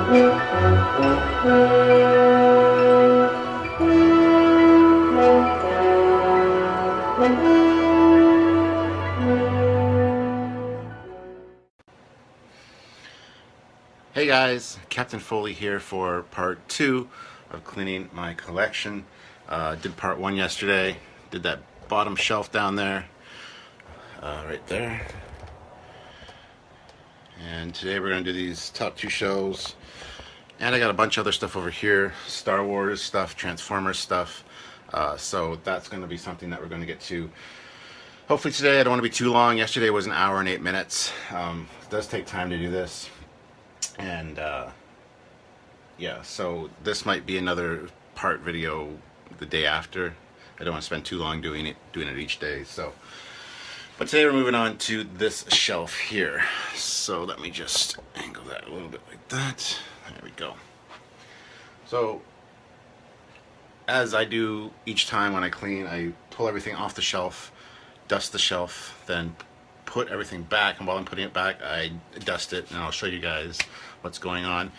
Hey guys, Captain Foley here for part 2 of cleaning my collection. Did part 1 yesterday, did that bottom shelf down there, right there. And today we're going to do these top 2 shelves. And I got a bunch of other stuff over here, Star Wars stuff, Transformers stuff. So that's going to be something that we're going to get to hopefully today. I don't want to be too long. Yesterday was an hour and 8 minutes. It does take time to do this. And yeah, so this might be another part video the day after. I don't want to spend too long doing it each day. So, but today we're moving on to this shelf here. So let me just angle that a little bit like that. There we go. So as I do each time when I clean, I pull everything off the shelf, dust the shelf, then put everything back, and while I'm putting it back I dust it, and I'll show you guys what's going on.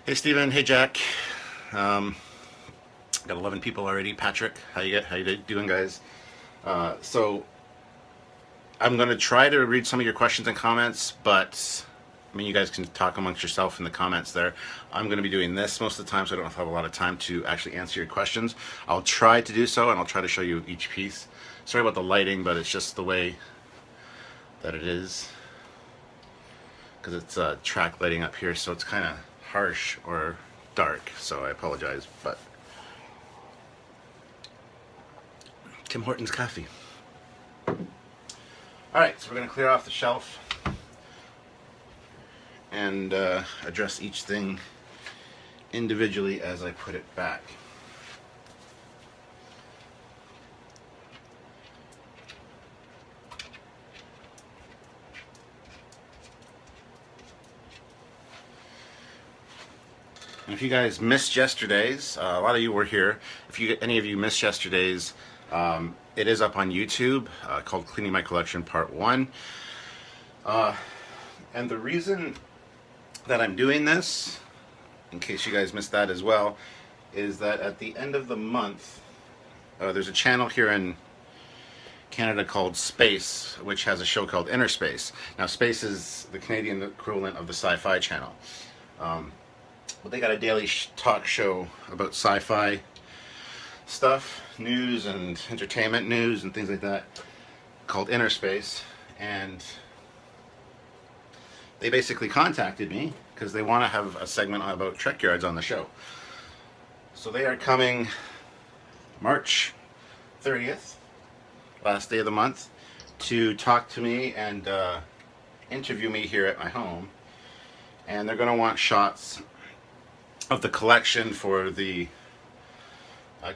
Hey Steven, hey Jack, got 11 people already. Patrick, how you doing guys? So I'm gonna try to read some of your questions and comments, but I mean, you guys can talk amongst yourself in the comments there. I'm going to be doing this most of the time, so I don't have a lot of time to actually answer your questions. I'll try to do so, and I'll try to show you each piece. Sorry about the lighting, but it's just the way that it is, because it's track lighting up here, so it's kind of harsh or dark, so I apologize. But Tim Hortons coffee. Alright, so we're going to clear off the shelf and address each thing individually as I put it back. And if you guys missed yesterday's, a lot of you were here. If any of you missed yesterday's, it is up on YouTube, called Cleaning My Collection Part 1. And the reason that I'm doing this, in case you guys missed that as well, is that at the end of the month, there's a channel here in Canada called Space, which has a show called Inner Space. Now Space is the Canadian equivalent of the Sci-Fi channel. But they got a daily talk show about sci-fi stuff, news and entertainment news and things like that, called Inner Space. And they basically contacted me because they want to have a segment about Trekyards on the show. So they are coming March 30th, last day of the month, to talk to me and interview me here at my home. And they're going to want shots of the collection for the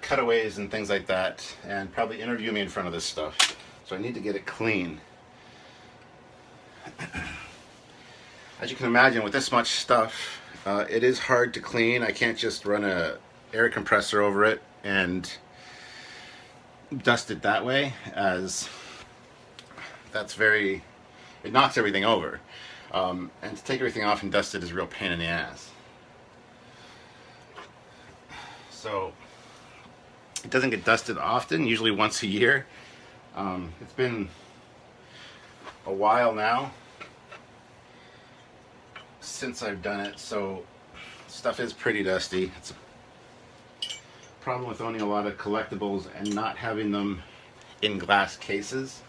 cutaways and things like that, and probably interview me in front of this stuff. So I need to get it clean. As you can imagine, with this much stuff, it is hard to clean. I can't just run a air compressor over it and dust it that way, as it knocks everything over. And to take everything off and dust it is a real pain in the ass. So it doesn't get dusted often, usually once a year. It's been a while now since I've done it, so stuff is pretty dusty. It's a problem with owning a lot of collectibles and not having them in glass cases,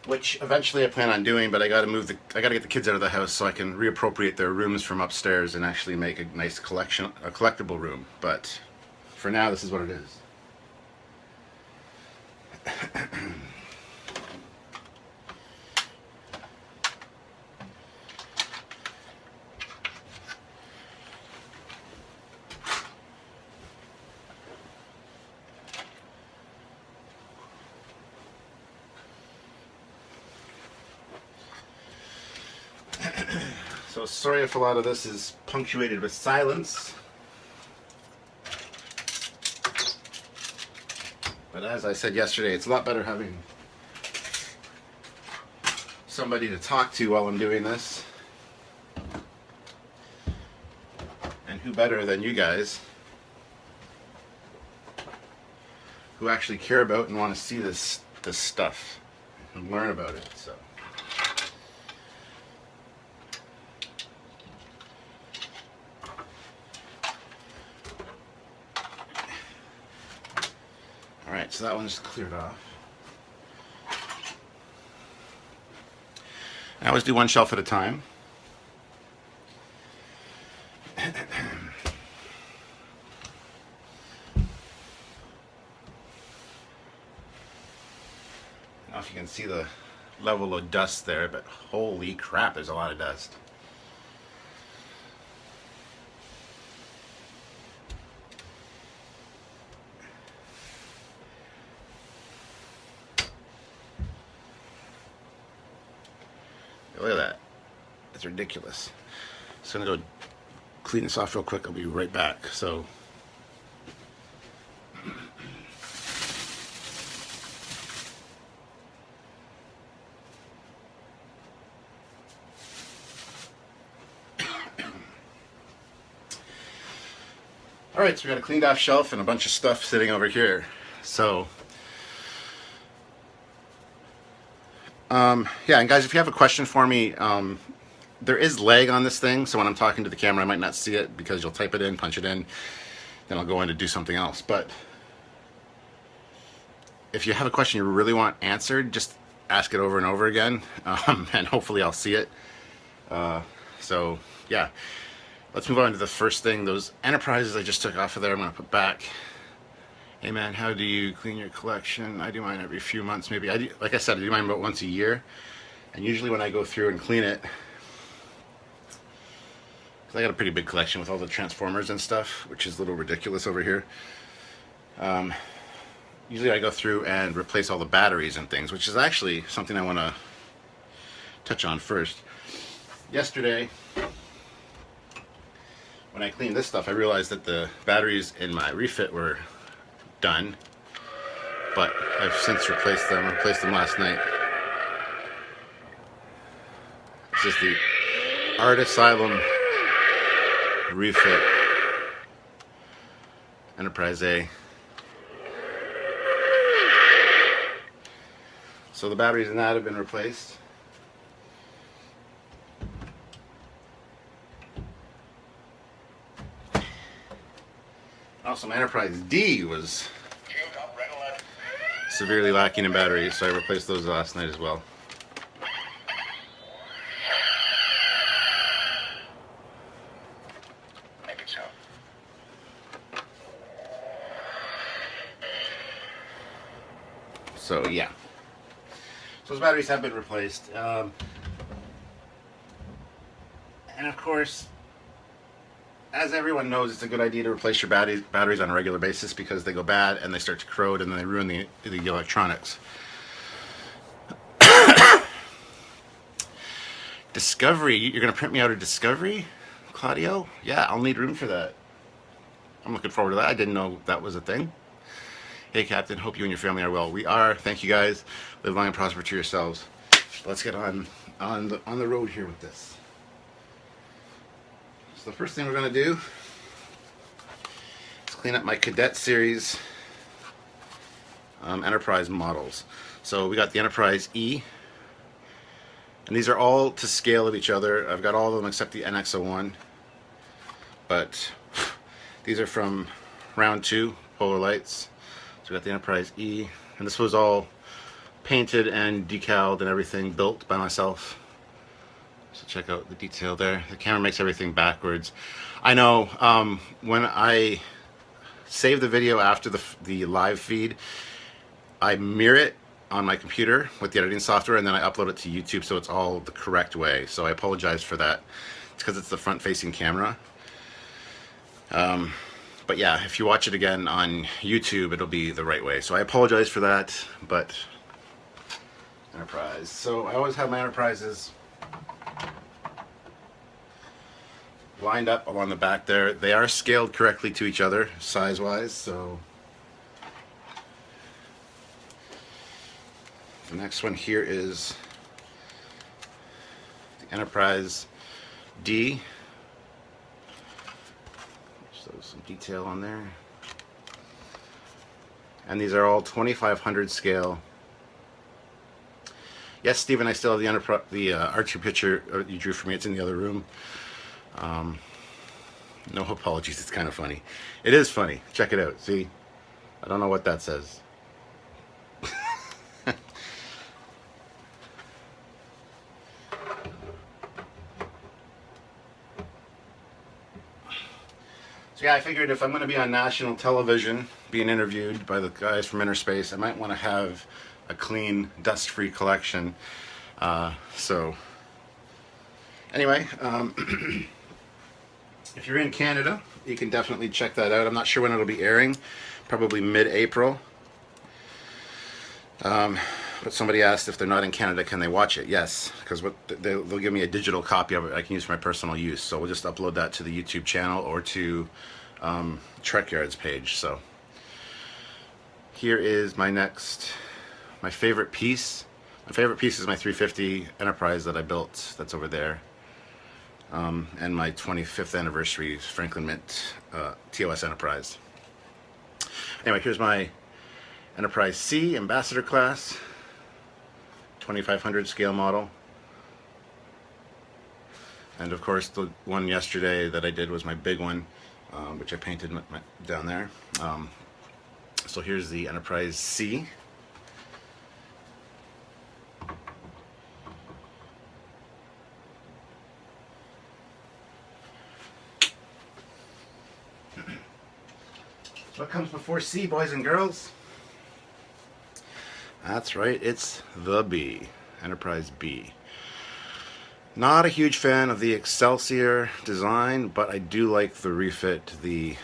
which eventually I plan on doing, but I gotta get the kids out of the house so I can reappropriate their rooms from upstairs and actually make a nice collectible room. But for now, this is what it is. So sorry if a lot of this is punctuated with silence. But as I said yesterday, it's a lot better having somebody to talk to while I'm doing this. who better than you guys who actually care about and want to see this stuff and learn about it. So alright, so that one's cleared off. I always do one shelf at a time. I don't know if you can see the level of dust there, but holy crap, there's a lot of dust. Look at that. It's ridiculous. Just gonna go clean this off real quick. I'll be right back. So alright, so we got a cleaned off shelf and a bunch of stuff sitting over here. So yeah, and guys, if you have a question for me, there is lag on this thing, so when I'm talking to the camera I might not see it because you'll type it in, punch it in, then I'll go in to do something else. But if you have a question you really want answered, just ask it over and over again, and hopefully I'll see it. So yeah, let's move on to the first thing. Those Enterprises I just took off of there, I'm going to put back. Hey man, how do you clean your collection? I do mine every few months, maybe. Like I said, I do mine about once a year. And usually when I go through and clean it, because I got a pretty big collection with all the Transformers and stuff, which is a little ridiculous over here. Usually I go through and replace all the batteries and things, which is actually something I want to touch on first. Yesterday, when I cleaned this stuff, I realized that the batteries in my refit were done, but I've since replaced them. I replaced them last night. This is the Art Asylum refit Enterprise A. So the batteries in that have been replaced. Also, my Enterprise D was severely lacking in batteries, so I replaced those last night as well. So yeah, so those batteries have been replaced, and of course, as everyone knows, it's a good idea to replace your batteries on a regular basis because they go bad and they start to corrode and then they ruin the electronics. Discovery, you're going to print me out a Discovery, Claudio? Yeah, I'll need room for that. I'm looking forward to that. I didn't know that was a thing. Hey Captain, hope you and your family are well. We are. Thank you guys. Live long and prosper to yourselves. Let's get on the road here with this. So the first thing we're going to do is clean up my Cadet Series Enterprise models. So we got the Enterprise E, and these are all to scale of each other. I've got all of them except the NX-01, but these are from round 2, Polar Lights. So we got the Enterprise E, and this was all painted and decaled and everything, built by myself. So check out the detail there. The camera makes everything backwards. I know, when I save the video after the live feed, I mirror it on my computer with the editing software, and then I upload it to YouTube so it's all the correct way. So I apologize for that. It's because it's the front-facing camera. But yeah, if you watch it again on YouTube, it'll be the right way. So I apologize for that, but Enterprise. So I always have my Enterprises lined up along the back there. They are scaled correctly to each other, size-wise, so the next one here is the Enterprise D. some detail on there. And these are all 2500 scale. Yes, Stephen, I still have the Archie picture you drew for me. It's in the other room. No apologies. It's kind of funny. It is funny. Check it out. See? I don't know what that says. So yeah, I figured if I'm going to be on national television, being interviewed by the guys from Inner Space, I might want to have a clean, dust-free collection. So anyway, if you're in Canada, you can definitely check that out. I'm not sure when it'll be airing, probably mid-April. But somebody asked if they're not in Canada, can they watch it? Yes, because they'll give me a digital copy of it I can use for my personal use. So we'll just upload that to the YouTube channel or to Trekyards page. So here is my favorite piece. My favorite piece is my 350 Enterprise that I built. That's over there. And my 25th anniversary Franklin Mint TOS Enterprise. Anyway, here's my Enterprise C Ambassador class, 2500 scale model. And of course the one yesterday that I did was my big one, which I painted down there. So here's the Enterprise C. What comes before C, boys and girls? That's right, it's the B, Enterprise B. Not a huge fan of the Excelsior design, but I do like the refit, the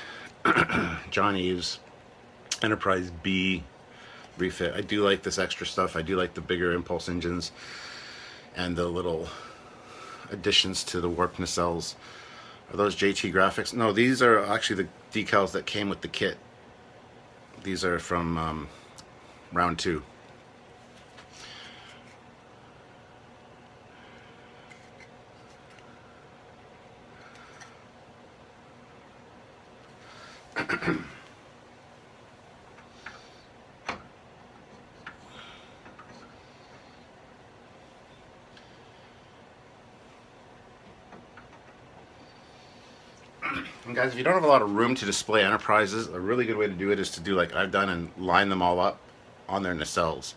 John Eves Enterprise B refit. I do like this extra stuff. I do like the bigger impulse engines and the little additions to the warp nacelles. Are those JT graphics? No, these are actually the decals that came with the kit. These are from round 2. And guys, if you don't have a lot of room to display Enterprises, a really good way to do it is to do like I've done and line them all up on their nacelles.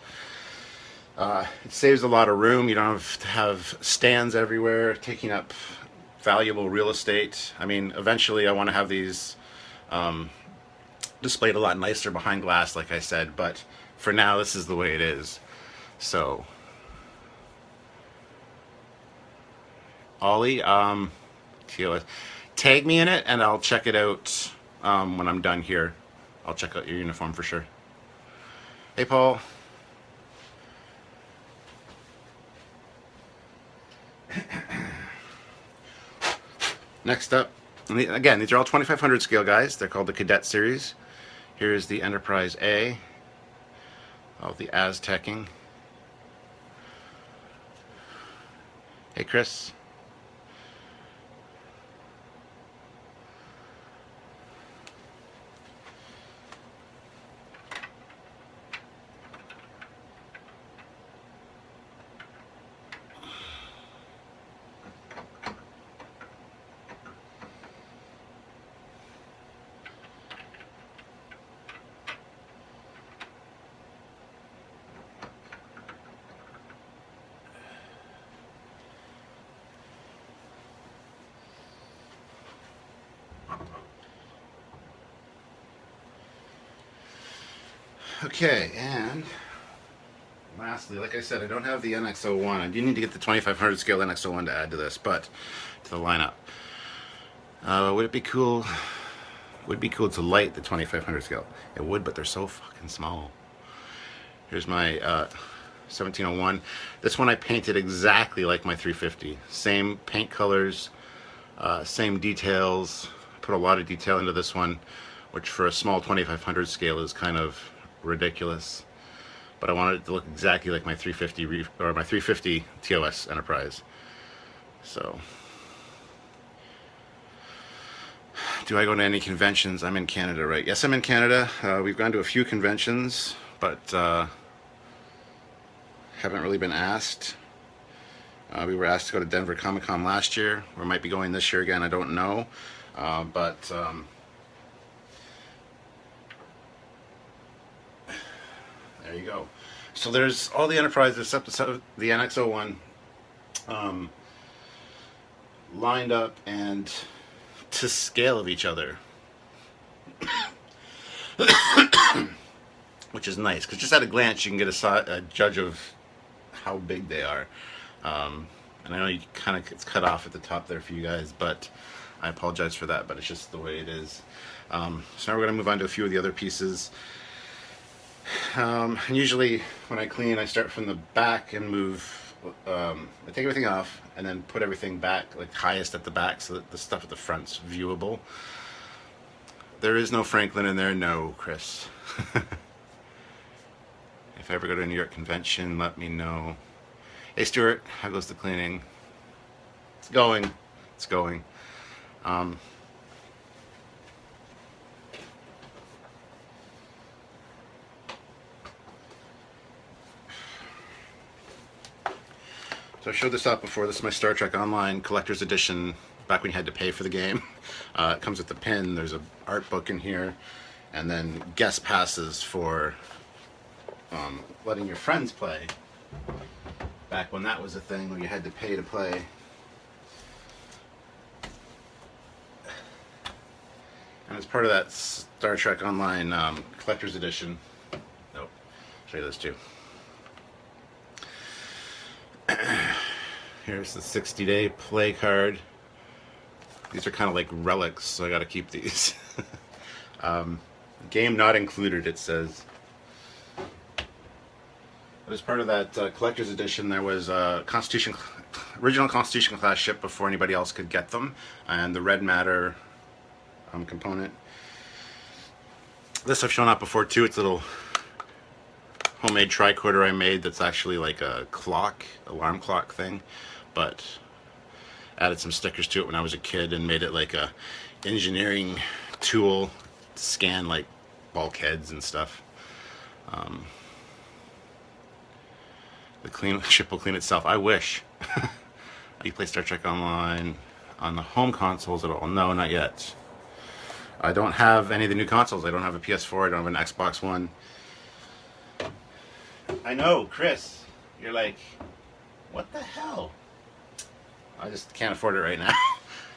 It saves a lot of room. You don't have to have stands everywhere taking up valuable real estate. I mean, eventually I want to have these displayed a lot nicer behind glass, like I said, but for now this is the way it is. So Ollie, tag me in it and I'll check it out when I'm done here. I'll check out your uniform for sure. Hey Paul. Next up, again, these are all 2500 scale, guys. They're called the Cadet series. Here's the Enterprise A. All the Aztecing. Hey Chris. Okay, and lastly, like I said, I don't have the NX-01. I do need to get the 2500 scale NX-01 to add to this, but to the lineup. Would it be cool? Would be cool to light the 2500 scale. It would, but they're so fucking small. Here's my 1701. This one I painted exactly like my 350. Same paint colors, same details. Put a lot of detail into this one, which for a small 2500 scale is kind of ridiculous, but I wanted it to look exactly like my 350 or my 350 TOS Enterprise. So Do I go to any conventions? I'm in Canada, right? Yes, I'm in Canada. We've gone to a few conventions, but haven't really been asked. We were asked to go to Denver Comic Con last year. We might be going this year again. I don't know. But there you go. So there's all the Enterprise except the NX-01 lined up and to scale of each other. Which is nice, because just at a glance you can get a judge of how big they are. And I know it's cut off at the top there for you guys, but I apologize for that, but it's just the way it is. So now we're going to move on to a few of the other pieces. And usually when I clean, I start from the back and move, I take everything off and then put everything back, like highest at the back, so that the stuff at the front's viewable. There is no Franklin in there, no, Chris. If I ever go to a New York convention, let me know. Hey Stuart, how goes the cleaning? It's going. It's going. So I showed this off before. This is my Star Trek Online Collector's Edition, back when you had to pay for the game. It comes with the pin, there's an art book in here, and then guest passes for letting your friends play. Back when that was a thing where you had to pay to play. And as part of that Star Trek Online Collector's Edition, nope, I'll show you this too. Here's the 60-day play card. These are kind of like relics, so I gotta keep these. Game not included, it says. But as part of that collector's edition, there was a original Constitution class ship before anybody else could get them, and the red matter component. This I've shown up before too. It's a little homemade tricorder I made that's actually like a clock, alarm clock thing, but added some stickers to it when I was a kid and made it like a engineering tool to scan like bulkheads and stuff. The ship will clean itself. I wish. You play Star Trek Online on the home consoles at all? No, not yet. I don't have any of the new consoles. I don't have a PS4. I don't have an Xbox One. I know, Chris. You're like, what the hell? I just can't afford it right now.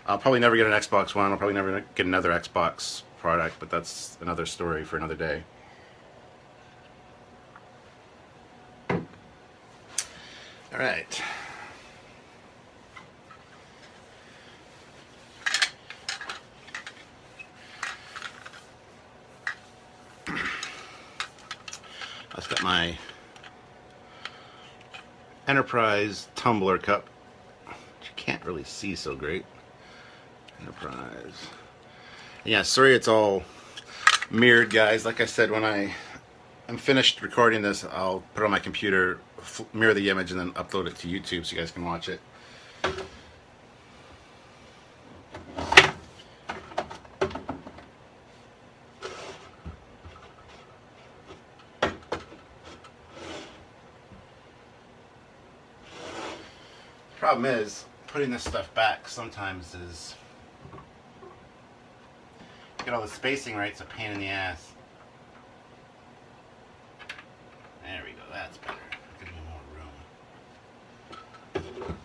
I'll probably never get an Xbox One. I'll probably never get another Xbox product, but that's another story for another day. All right. I've got my Enterprise tumbler cup, which you can't really see so great. Enterprise. Yeah, sorry it's all mirrored, guys. Like I said, when I'm finished recording this, I'll put it on my computer, mirror the image, and then upload it to YouTube so you guys can watch it. Problem is, putting this stuff back sometimes is, get all the spacing right, it's a pain in the ass. There we go, that's better. Give me more room.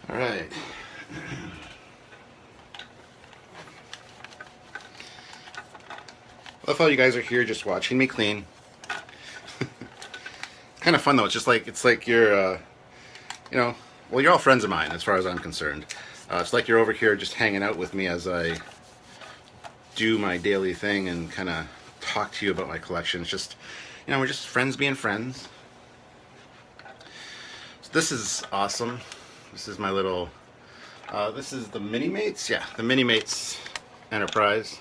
All right. I love how you guys are here just watching me clean. It's kind of fun though. It's like you're, you know, well, you're all friends of mine as far as I'm concerned. It's like you're over here just hanging out with me as I do my daily thing and kind of talk to you about my collection. It's just, you know, we're just friends being friends. So this is awesome. This is my little, this is the Mini-Mates. Yeah, the Mini-Mates Enterprise.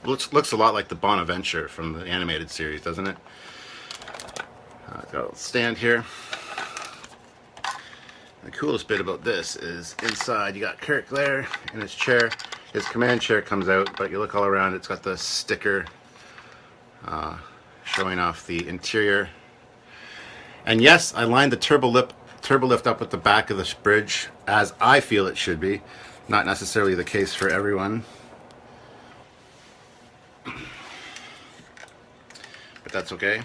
Looks a lot like the Bonaventure from the animated series, doesn't it? Got a stand here. The coolest bit about this is inside you got Kirk there in his chair. His command chair comes out, but you look all around, it's got the sticker showing off the interior. And yes, I lined the turbo lift up at the back of this bridge as I feel it should be. Not necessarily the case for everyone. But that's okay.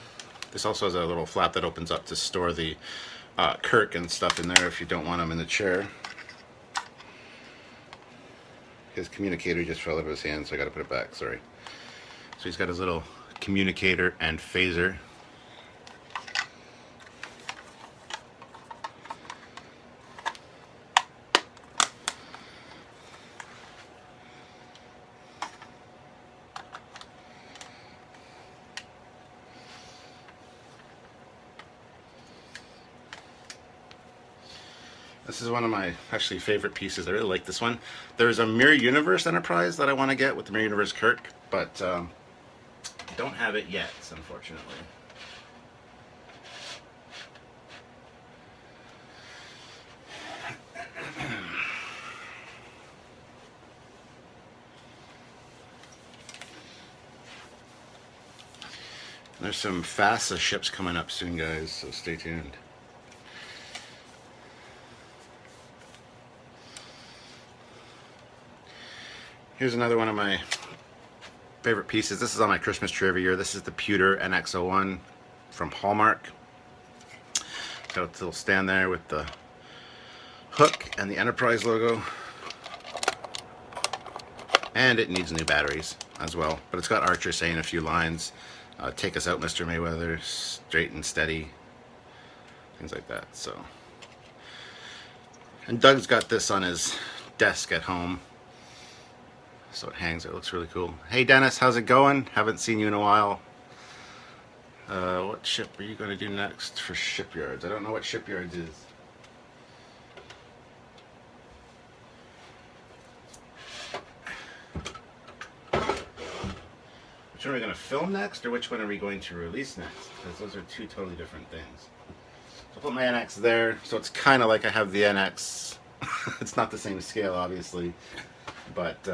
This also has a little flap that opens up to store the Kirk and stuff in there if you don't want him in the chair. His communicator just fell out of his hand, so I got to put it back, sorry. So he's got his little communicator and phaser. This is one of my actually favorite pieces. I really like this one. There's a Mirror Universe Enterprise that I want to get with the Mirror Universe Kirk, but don't have it yet, unfortunately. There's some FASA ships coming up soon, guys, so stay tuned. Here's another one of my favorite pieces. This is on my Christmas tree every year. This is the Pewter NX-01 from Hallmark. Got a little stand there with the hook and the Enterprise logo. And it needs new batteries as well. But it's got Archer saying a few lines. Take us out, Mr. Mayweather. Straight and steady. Things like that. So. And Doug's got this on his desk at home. So it hangs. It looks really cool. Hey Dennis, how's it going? Haven't seen you in a while. What ship are you going to do next for Shipyards? I don't know what Shipyards is. Which one are we going to film next, or which one are we going to release next? Because those are two totally different things. So I'll put my NX there. So it's kind of like I have the NX. It's not the same scale, obviously. But,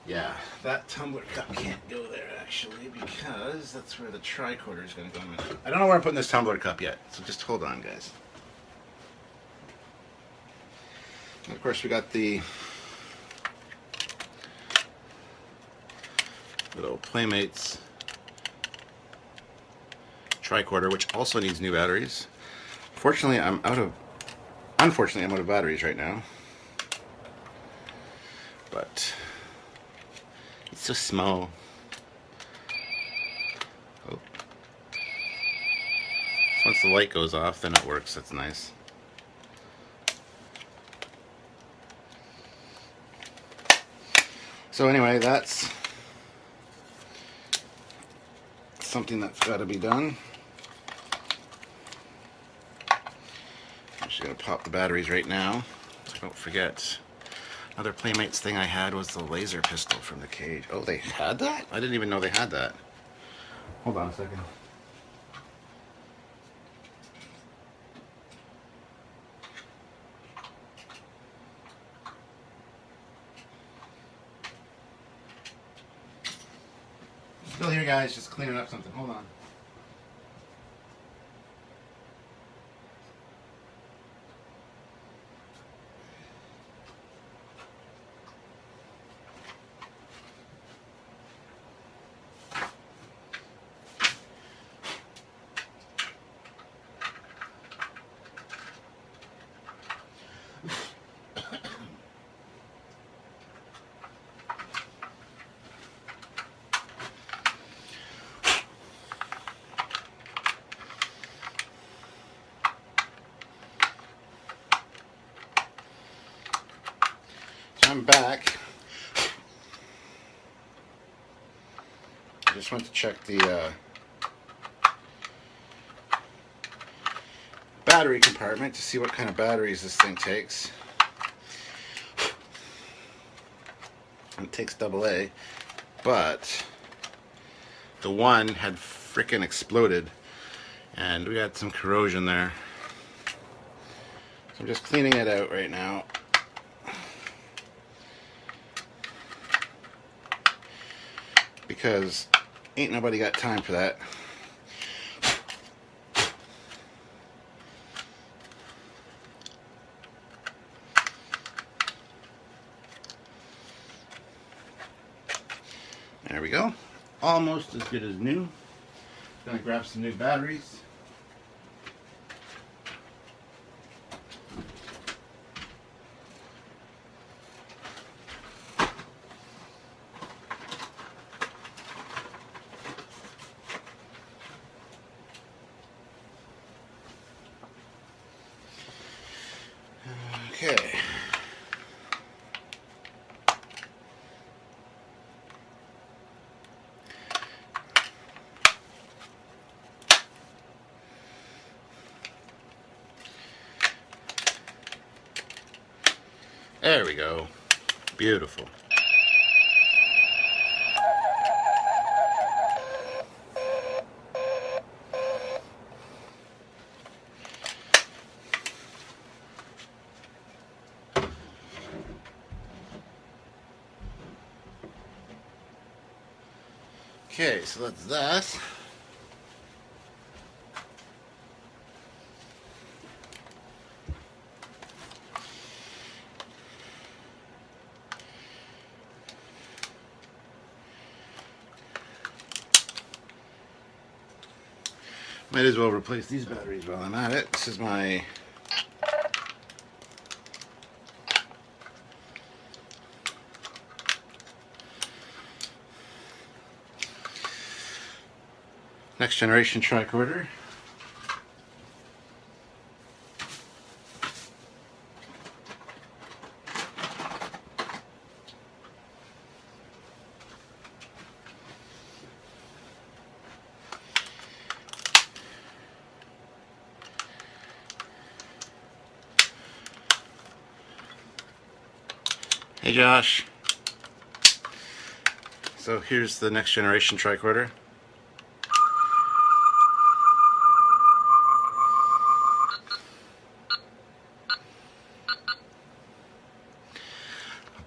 yeah, that tumbler cup can't go there actually because that's where the tricorder is going to go. I don't know where I'm putting this tumbler cup yet, so just hold on, guys. And of course, we got the little Playmates tricorder, which also needs new batteries. Unfortunately, I'm out of batteries right now. But it's so small. Oh. So once the light goes off, then it works. That's nice. So anyway, that's something that's got to be done. I'm just going to pop the batteries right now, so don't forget. Another Playmates thing I had was the laser pistol from the cage. Oh, they had that? I didn't even know they had that. Hold on a second. Still here, guys, just cleaning up something. Hold on. I'm back. I just went to check the battery compartment to see what kind of batteries this thing takes. It takes AA, but the one had frickin' exploded and we had some corrosion there. I'm just cleaning it out right now. Because ain't nobody got time for that. There we go. Almost as good as new. Gonna grab some new batteries. Okay. There we go. Beautiful. Okay, so that's that. Might as well replace these batteries while I'm at it. This is my next generation tricorder. Hey Josh. So here's the next generation tricorder.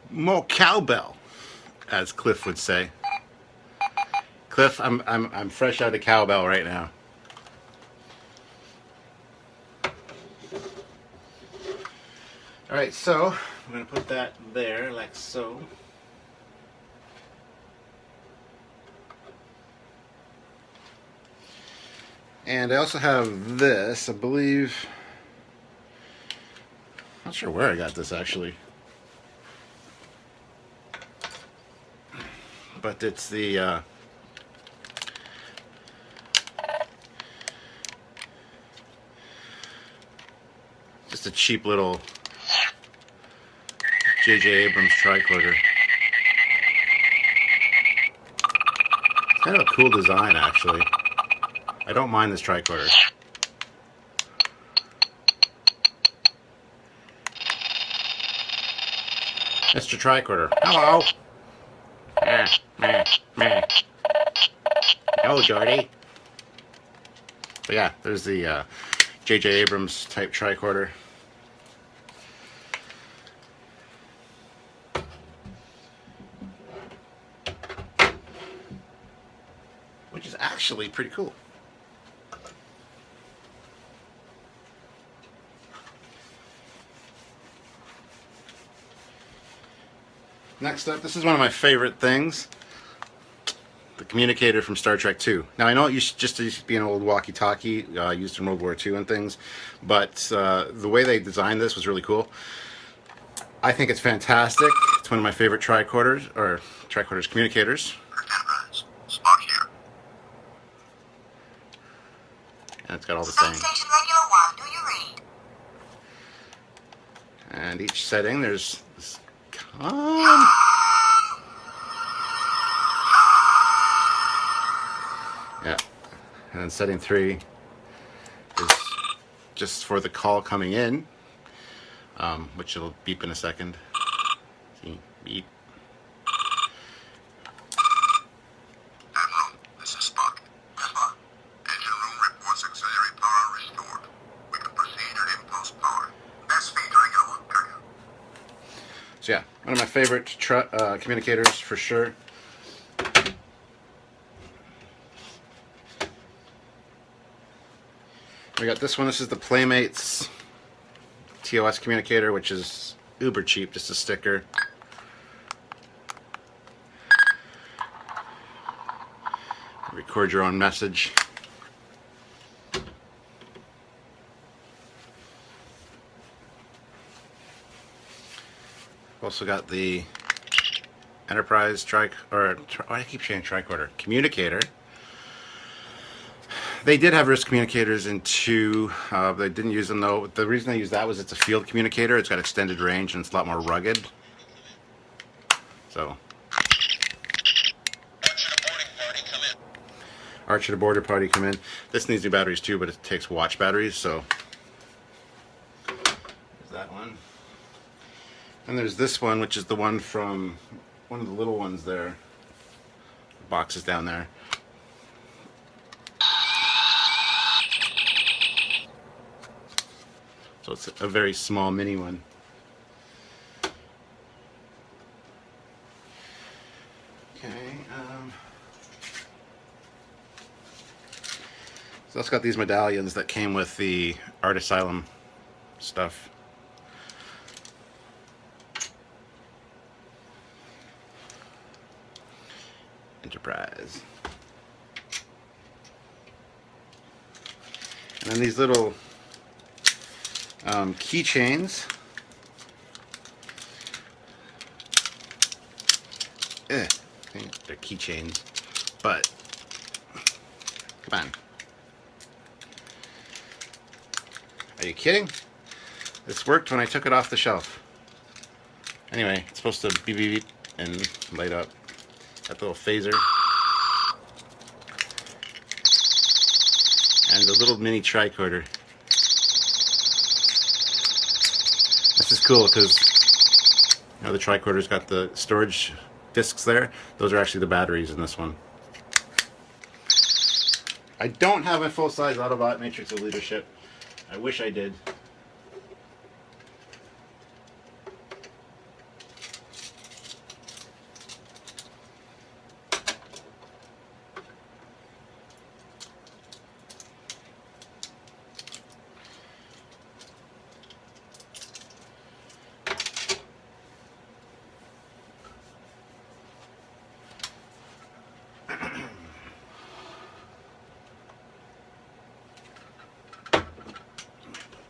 More cowbell, as Cliff would say. Cliff, I'm fresh out of cowbell right now. All right, so I'm gonna put that there like so. And I also have this, I believe. Not sure where I got this actually. But it's the just a cheap little J.J. Abrams tricorder. It's kind of a cool design actually. I don't mind this tricorder. Mr. Tricorder. Hello. Hello, Jordy. But yeah, there's the J.J. Abrams type tricorder. Which is actually pretty cool. Next up, this is one of my favorite things. The communicator from Star Trek II. Now I know it used to be an old walkie-talkie used in World War II and things, but the way they designed this was really cool. I think it's fantastic. It's one of my favorite tricorders, communicators. Spock here. And it's got all the same. Station Radio 1, do you read? And each setting, there's this yeah. And then setting 3 is just for the call coming in, which it'll beep in a second. See, beep. Admiral, this is Spock. Alpha, engine room reports auxiliary power restored. We can proceed at impulse power. Best favorite communicators for sure. We got this one. This is the Playmates TOS communicator, which is uber cheap, just a sticker. Record your own message. Also got the Enterprise I keep saying tricorder communicator. They did have wrist communicators in 2. They didn't use them though. The reason I use that was it's a field communicator. It's got extended range and it's a lot more rugged. So. Archer to border party come in. This needs new batteries too, but it takes watch batteries, so there's that one. And there's this one, which is the one from one of the little ones there. The box is down there. So it's a very small mini one. Okay. So it's got these medallions that came with the Art Asylum stuff. Enterprise. And then these little keychains. They're keychains, but come on. Are you kidding? This worked when I took it off the shelf. Anyway, it's supposed to beep beep beep and light up. That little phaser. And the little mini tricorder. This is cool because you know, the tricorder's got the storage discs there. Those are actually the batteries in this one. I don't have a full-size Autobot Matrix of Leadership. I wish I did.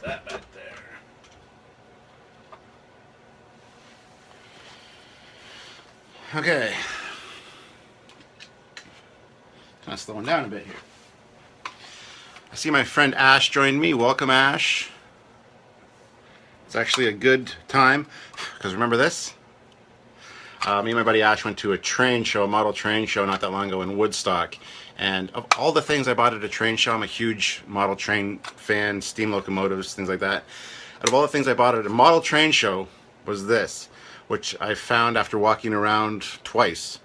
That back there. Okay. Kind of slowing down a bit here. I see my friend Ash joined me. Welcome, Ash. It's actually a good time because remember this? Me and my buddy Ash went to a train show, a model train show not that long ago in Woodstock. And of all the things I bought at a train show, I'm a huge model train fan, steam locomotives, things like that. Out of all the things I bought at a model train show was this, which I found after walking around twice.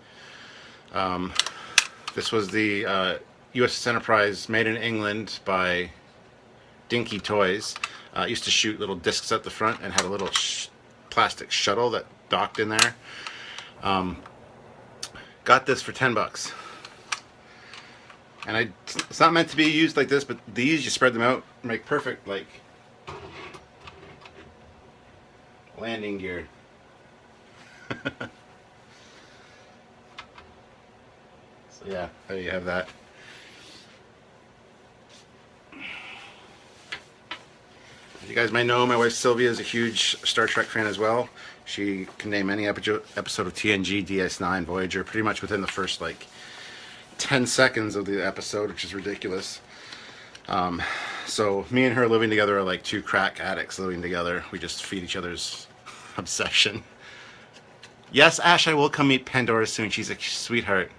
This was the USS Enterprise made in England by Dinky Toys. It used to shoot little discs at the front and had a little plastic shuttle that docked in there. Got this for 10 bucks. And it's not meant to be used like this, but these, you spread them out, make perfect, like, landing gear. So yeah, there you have that. As you guys may know, my wife Sylvia is a huge Star Trek fan as well. She can name any episode of TNG, DS9, Voyager, pretty much within the first, like, 10 seconds of the episode, which is ridiculous. So me and her living together are like two crack addicts living together. We just feed each other's obsession. Yes, Ash, I will come meet Pandora soon. She's a sweetheart.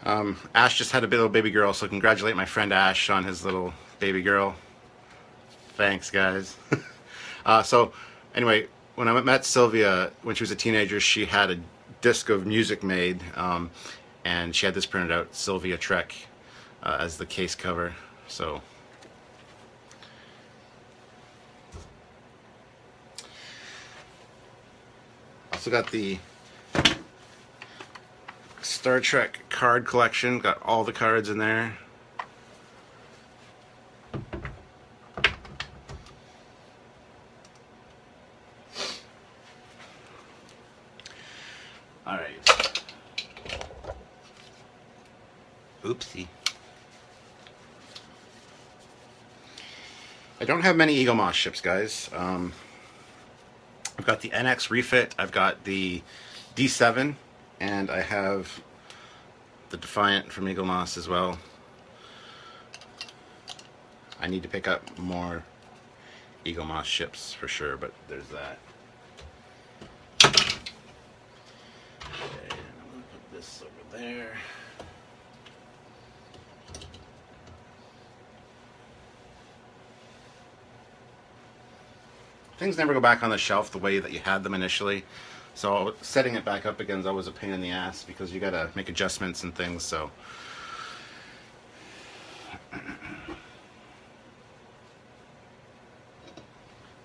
Ash just had a little baby girl, so congratulate my friend Ash on his little baby girl. Thanks, guys. So anyway, when I met Sylvia when she was a teenager, she had a disc of music made. And she had this printed out, Sylvia Trek, as the case cover. So, also got the Star Trek card collection. Got all the cards in there. All right. Oopsie. I don't have many Eagle Moss ships, guys. I've got the NX refit, I've got the D7, and I have the Defiant from Eagle Moss as well. I need to pick up more Eagle Moss ships for sure, but there's that. Okay, and I'm going to put this over there. Things never go back on the shelf the way that you had them initially, so setting it back up again is always a pain in the ass because you gotta make adjustments and things. So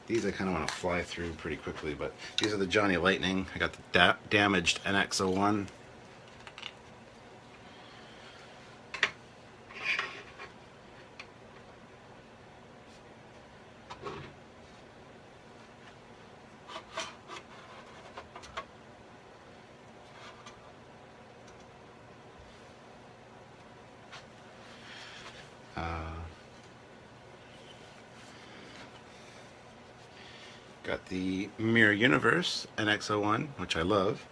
these I kind of want to fly through pretty quickly, but these are the Johnny Lightning. I got the damaged NX-01. Got the Mirror Universe NX-01, which I love.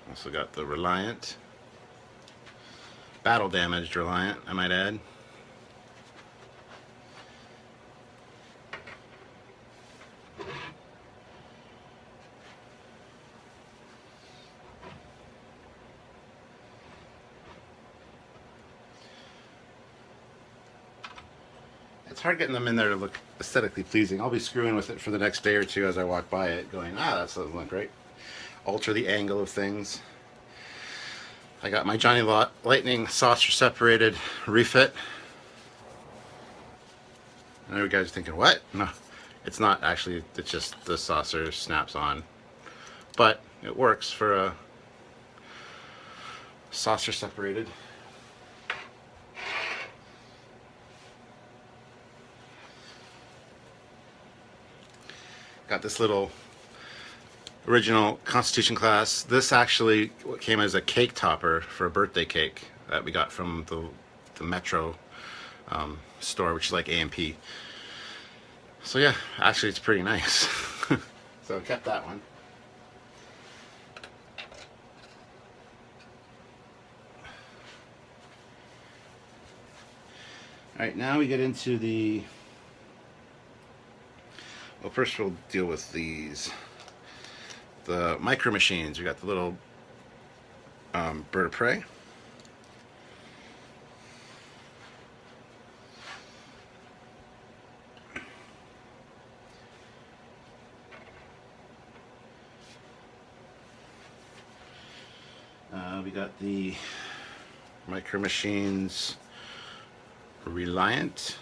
Also got the Reliant. Battle damaged Reliant, I might add. It's hard getting them in there to look aesthetically pleasing. I'll be screwing with it for the next day or two as I walk by it, going, that doesn't look great. Alter the angle of things. I got my Johnny Lightning saucer separated refit. I know you guys are thinking, what? No, it's not actually, it's just the saucer snaps on. But it works for a saucer separated. Got this little original Constitution class. This actually came as a cake topper for a birthday cake that we got from the Metro store, which is like A&P. So yeah, actually it's pretty nice. So I kept that one. Alright, now we get into the... Well, first we'll deal with these. The Micro Machines. We got the little Bird of Prey. We got the Micro Machines Reliant.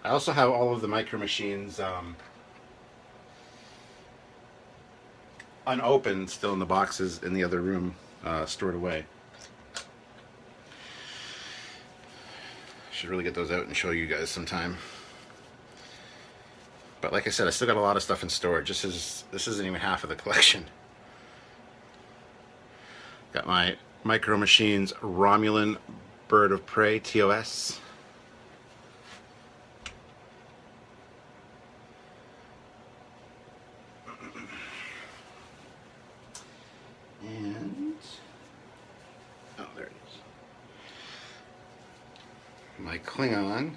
I also have all of the Micro Machines unopened, still in the boxes in the other room, stored away. Should really get those out and show you guys sometime. But like I said, I still got a lot of stuff in storage. This isn't even half of the collection. Got my Micro Machines Romulan Bird of Prey TOS. And oh, there it is. My Klingon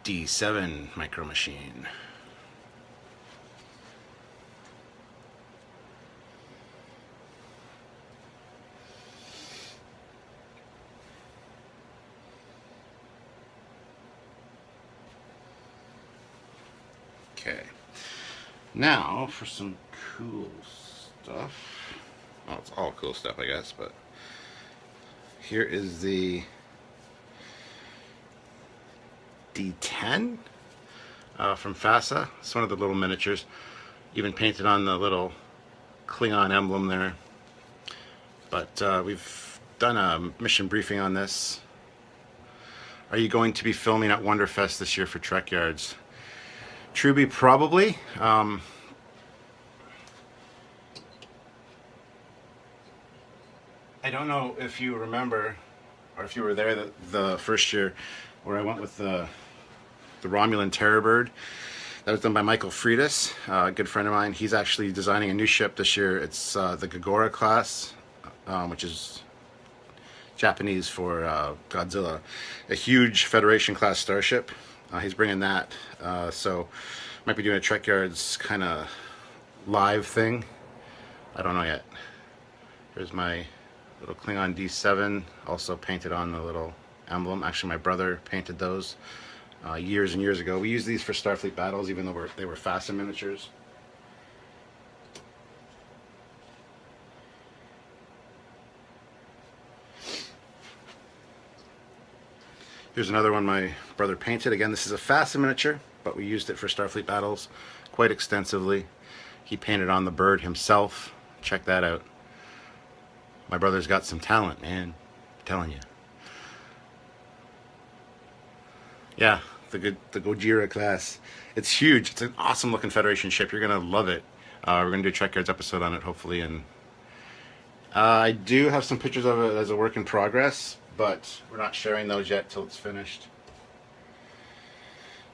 D7 Micro Machine. Okay. Now for some cool stuff. Well, it's all cool stuff, I guess, but here is the D10 from FASA. It's one of the little miniatures. Even painted on the little Klingon emblem there. But we've done a mission briefing on this. Are you going to be filming at Wonderfest this year for Trekyards? Truby, probably. I don't know if you remember, or if you were there the first year, where I went with the Romulan Terror Bird. That was done by Michael Freitas, a good friend of mine. He's actually designing a new ship this year. It's the Gagora class, which is Japanese for Godzilla. A huge Federation class starship. He's bringing that. So might be doing a Trekyards kind of live thing. I don't know yet. Here's my little Klingon D7, also painted on the little emblem. Actually, my brother painted those years and years ago. We used these for Starfleet battles, even though they were FASA miniatures. Here's another one my brother painted. Again, this is a FASA miniature, but we used it for Starfleet battles quite extensively. He painted on the bird himself. Check that out. My brother's got some talent, man. I'm telling you. Yeah, the Gojira class. It's huge. It's an awesome looking Federation ship. You're gonna love it. We're gonna do a Trekyards episode on it, hopefully. And I do have some pictures of it as a work in progress, but we're not sharing those yet till it's finished.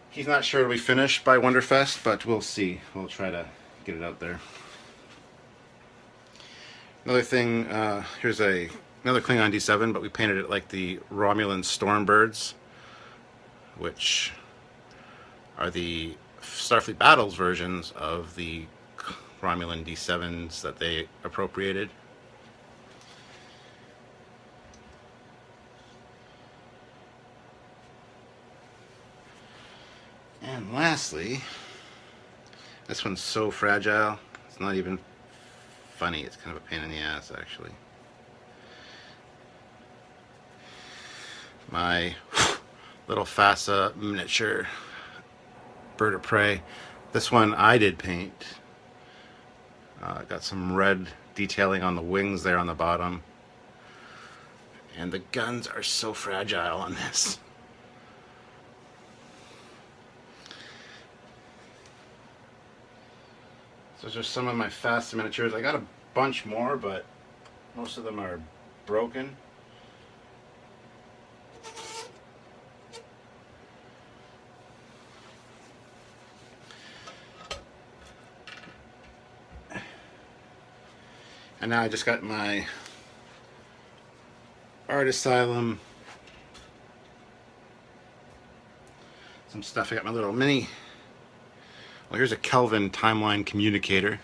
He's not sure it'll be finished by Wonderfest, but we'll see. We'll try to get it out there. Another thing, here's another Klingon D7, but we painted it like the Romulan Stormbirds, which are the Starfleet Battles versions of the Romulan D7s that they appropriated. And lastly, this one's so fragile, it's not even funny. It's kind of a pain in the ass, actually. My little FASA miniature bird of prey. This one I did paint. Got some red detailing on the wings there on the bottom. And the guns are so fragile on this. So those are some of my FASA miniatures. I got a bunch more, but most of them are broken. And now I just got my Art Asylum. Some stuff. I got my little mini. Well, here's a Kelvin timeline communicator.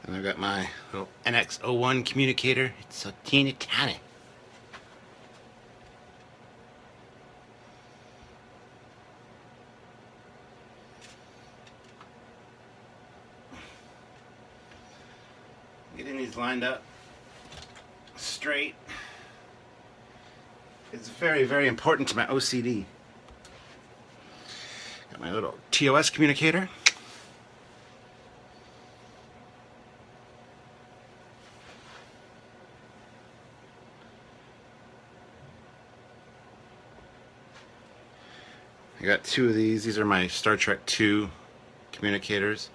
And I've got my little NX-01 communicator. It's so teeny tiny. Getting these lined up straight is very, very important to my OCD. Got my little TOS communicator. I got two of these. These are my Star Trek II communicators.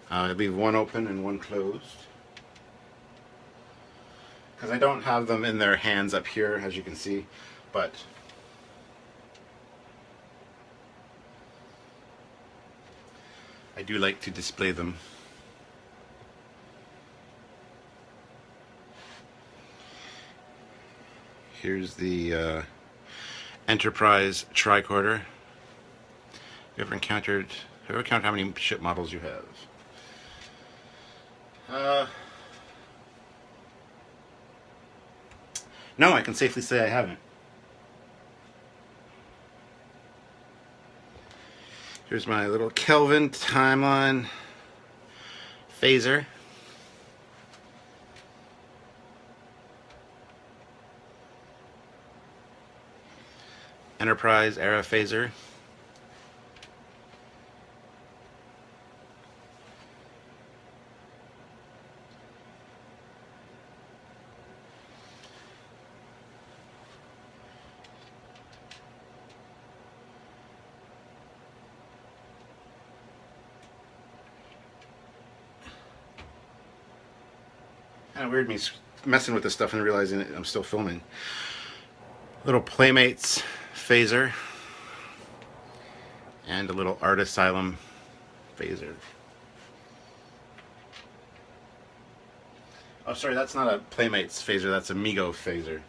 I leave one open and one closed, because I don't have them in their hands up here, as you can see, but I do like to display them. Here's the Enterprise tricorder. If you ever encountered you ever count how many ship models you have? No, I can safely say I haven't. Here's my little Kelvin timeline phaser. Enterprise era phaser. Kind of weird me messing with this stuff and realizing I'm still filming. Little Playmates phaser and a little Art Asylum phaser. Oh, sorry, that's not a Playmates phaser, that's a Migo phaser.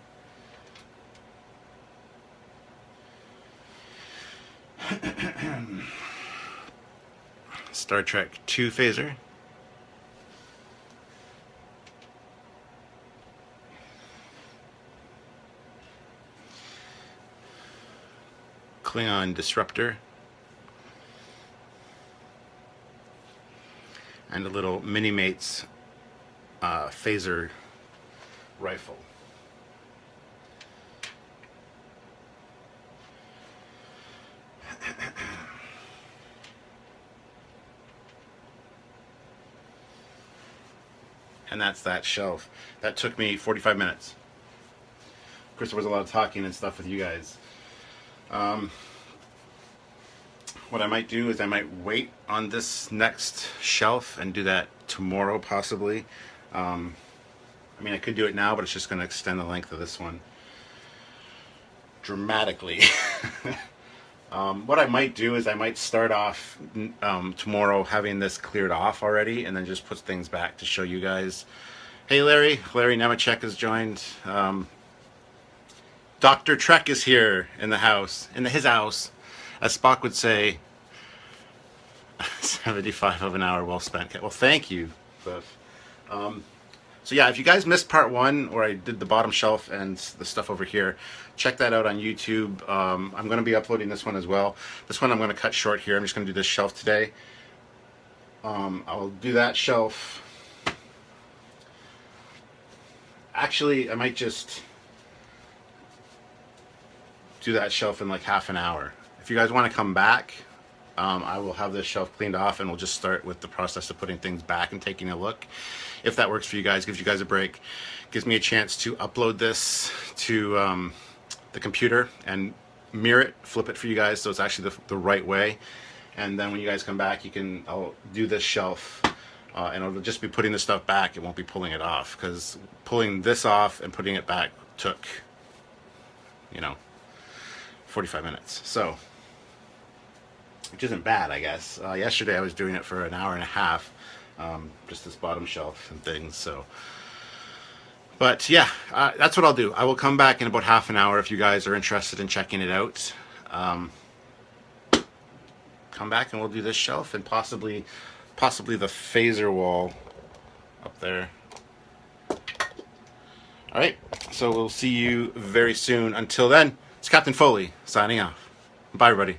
Star Trek 2 phaser. Klingon Disruptor. And a little Minimates phaser rifle. And that's that shelf. That took me 45 minutes. Of course, there was a lot of talking and stuff with you guys. What I might do is I might wait on this next shelf and do that tomorrow, possibly. I mean, I could do it now, but it's just going to extend the length of this one dramatically. What I might do is I might start off tomorrow having this cleared off already, and then just put things back to show you guys. Hey Larry Nemechek has joined. Dr. Trek is here in the house, his house, as Spock would say. 75 of an hour well spent. Well, thank you, Biff. So yeah, if you guys missed part 1, where I did the bottom shelf and the stuff over here, check that out on YouTube. I'm going to be uploading this one as well. This one I'm going to cut short here. I'm just going to do this shelf today. I'll do that shelf. Actually, I might just do that shelf in like half an hour. If you guys want to come back, I will have this shelf cleaned off and we'll just start with the process of putting things back and taking a look. If that works for you guys, gives you guys a break, gives me a chance to upload this to the computer and mirror it, flip it for you guys so it's actually the right way. And then when you guys come back, I'll do this shelf and I'll just be putting this stuff back. It won't be pulling it off, because pulling this off and putting it back took, 45 minutes. So, which isn't bad, I guess. Yesterday I was doing it for an hour and a half, just this bottom shelf and things. So, but yeah, that's what I'll do. I will come back in about half an hour if you guys are interested in checking it out. Come back and we'll do this shelf and possibly the phaser wall up there. All right, so we'll see you very soon. Until then, it's Captain Foley signing off. Bye, everybody.